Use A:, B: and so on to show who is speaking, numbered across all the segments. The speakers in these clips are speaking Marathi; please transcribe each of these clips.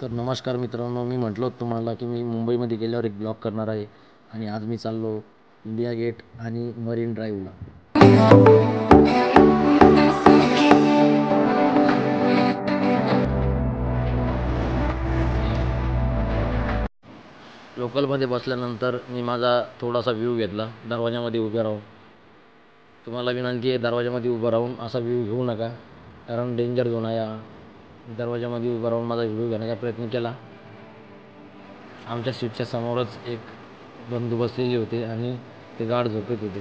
A: तर नमस्कार मित्रांनो, मी म्हटलो होतं तुम्हाला की मी मुंबईमध्ये गेल्यावर एक ब्लॉग करणार आहे आणि आज मी चाललो इंडिया गेट आणि मरीन ड्राईव्हला. लोकलमध्ये बसल्यानंतर मी माझा थोडासा व्ह्यू घेतला दरवाजामध्ये उभे राहून. तुम्हाला विनंती आहे, दरवाजामध्ये उभं राहून असा व्ह्यू घेऊ नका, कारण डेंजर झोन आहे हा. दरवाजामध्ये उभं राहून माझा व्ह्यू घेण्याचा प्रयत्न केला. आमच्या सीटच्या समोरच एक बंधू बसलेले होते आणि ते गार्ड झोपत होते.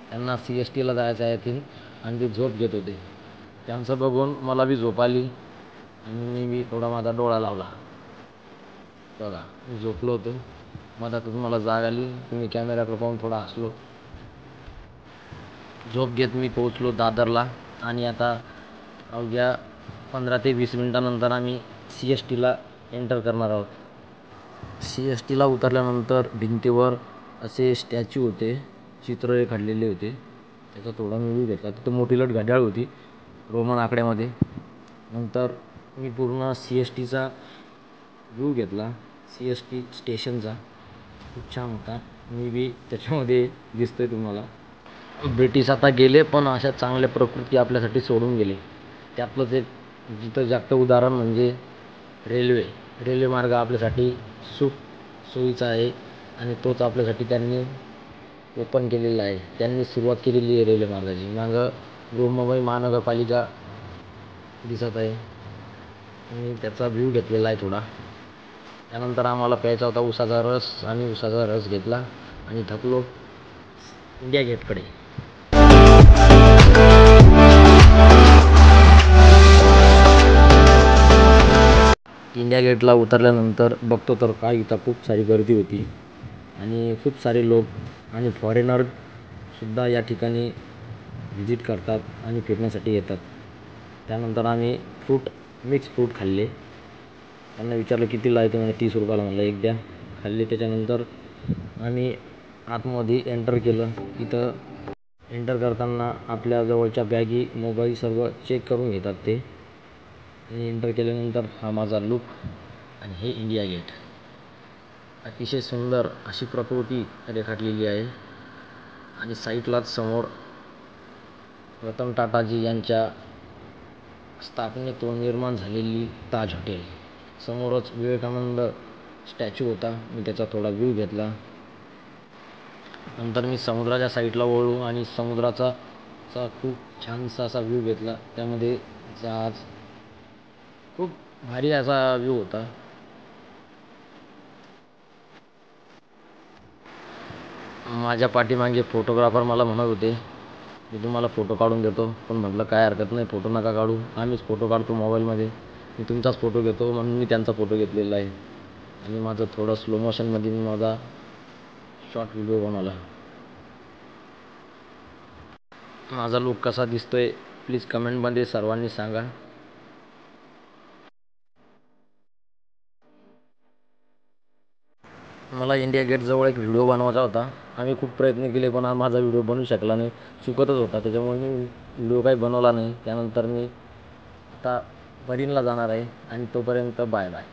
A: त्यांना CSTला जायचं आहे आणि ते झोप घेत होते. त्यांचं बघून मला बी झोप आली आणि मी थोडा माझा डोळा लावला. बघा, मी झोपलो होतो, मधातून मला जाग आली, मी कॅमेऱ्याकडे पाहून थोडा हसलो. झोप घेत मी पोहोचलो दादरला आणि आता अवघ्या 15 ते 20 मिनिटानंतर आम्ही CSTला एंटर करणार आहोत. CSTला उतरल्यानंतर भिंतीवर असे स्टॅच्यू होते, चित्र काढलेले होते. त्याचा थोडा मी व्ह्यू घेतला. तिथं मोठीलट घड्याळ होती रोमन आकड्यामध्ये. नंतर मी पूर्ण CSTचा व्ह्यू घेतला, CST स्टेशनचा. खूप छान होता. मी बी त्याच्यामध्ये दिसतोय तुम्हाला. ब्रिटिश आता गेले, पण अशा चांगल्या प्रकृती आपल्यासाठी सोडून गेले. त्यातलंच एक जिथं जागतं उदाहरण म्हणजे रेल्वे मार्ग आपल्यासाठी सुख सोयीचा आहे आणि तोच आपल्यासाठी त्यांनी ओपन केलेला आहे. त्यांनी सुरुवात केलेली आहे रेल्वे मार्गाची. मागं बृहन्मुंबई महानगरपालिका दिसत आहे आणि त्याचा व्ह्यू घेतलेला आहे थोडा. त्यानंतर आम्हाला प्यायचा होता उसाचा रस आणि उसाचा रस घेतला आणि थकलो इंडिया गेटकडे. इंडिया गेटला उतरल्यानंतर बघतो तर काय, इथं खूप सारी गर्दी होती आणि खूप सारे लोक आणि फॉरेनरसुद्धा या ठिकाणी व्हिजिट करतात आणि फिरण्यासाठी येतात. त्यानंतर आम्ही मिक्स फ्रूट खाल्ले. त्यांना विचारलं कितीला आहे, ते म्हणजे 30 रुपयाला. म्हणलं एक द्या. खाल्ले. त्याच्यानंतर आम्ही आतमध्ये एंटर केलं. इथं एंटर करताना आपल्या जवळच्या बॅगी, मोबाईल सर्व चेक करून घेतात ते. आणि एंटर केल्यानंतर हा माझा लुक आणि हे इंडिया गेट. अतिशय सुंदर अशी प्रकृती रेखाटलेली आहे आणि साईडलाच समोर रतन टाटाजी यांच्या स्थापनेतून निर्माण झालेली ताज हॉटेल. समोरच विवेकानंद स्टॅच्यू होता. मी त्याचा थोडा व्ह्यू घेतला. नंतर मी समुद्राच्या साईडला वळलो आणि समुद्राचा खूप छानसा असा व्ह्यू घेतला. त्यामध्ये जहाज, खूप भारी असा व्ह्यू होता. माझ्या पाठीमागे फोटोग्राफर मला म्हणत होते, मी तुम्हाला फोटो काढून देतो. पण म्हटलं काय हरकत नाही, फोटो नका काढू, आम्हीच फोटो काढतो मोबाईलमध्ये. मी तुमचाच फोटो घेतो, म्हणून मी त्यांचा फोटो घेतलेला आहे आणि माझं थोडं स्लो मोशनमध्ये मी माझा शॉर्ट व्हिडिओ बनवला. माझा लुक कसा दिसतोय प्लीज कमेंटमध्ये सर्वांनी सांगा. मला इंडिया गेटजवळ एक व्हिडिओ बनवायचा होता. आम्ही खूप प्रयत्न केले, पण माझा व्हिडिओ बनू शकला नाही, चुकतच होता. त्याच्यामुळे मी व्हिडिओ काही बनवला नाही. त्यानंतर मी आता मरीनला जाणार आहे आणि तोपर्यंत बाय बाय.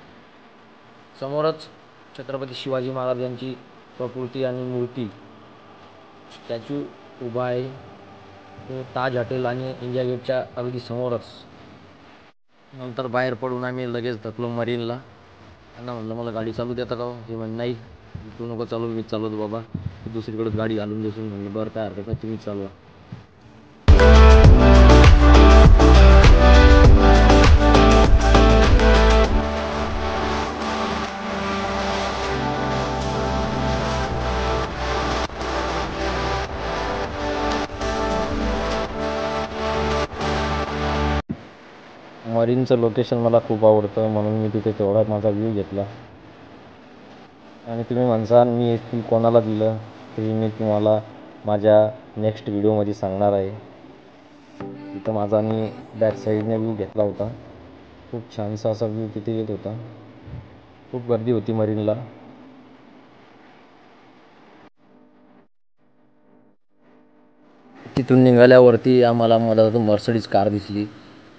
A: समोरच छत्रपती शिवाजी महाराज यांची प्रतिकृती आणि मूर्ती, स्टॅच्यू उभा आहे. तो ताज हॉटेल आणि इंडिया गेटच्या अगदी समोरच. नंतर बाहेर पडून आम्ही लगेच धकलो मरीनला. त्यांना म्हणलं मला गाडी चालू देता का हो? हे म्हणे नाही, तू नको चालू, मीच चालवतो बाबा, तू दुसरीकडेच गाडी घालून देशील. म्हणलं बरं काय हरकत नाही, तुम्हीच चालवा. मरीनचं लोकेशन मला खूप आवडतं, म्हणून मी तिथे तेवढा माझा व्ह्यू घेतला. आणि तुम्ही म्हणसाल मी हे कोणाला दिलं, तरी मी तुम्हाला माझ्या नेक्स्ट व्हिडिओमध्ये सांगणार आहे. तिथं माझा मी बॅक साईडने व्ह्यू घेतला होता. खूप छानसा असा व्ह्यू तिथे येत होता. खूप गर्दी होती मरीनला. तिथून निघाल्यावरती आम्हाला मर्सिडीज कार दिसली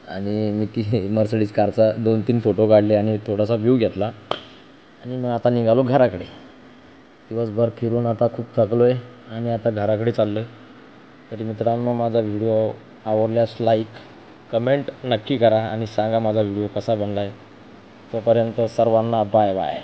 A: आणि मी ती मर्सिडीज कारचा 2-3 फोटो काढले आणि थोडासा व्ह्यू घेतला आणि मग आता निघालो घराकडे. दिवसभर फिरून आता खूप थकलो आहे आणि आता घराकडे चाललो आहे. तरी मित्रांनो, माझा व्हिडिओ आवडल्यास लाईक कमेंट नक्की करा आणि सांगा माझा व्हिडिओ कसा बनला आहे. तोपर्यंत सर्वांना बाय बाय.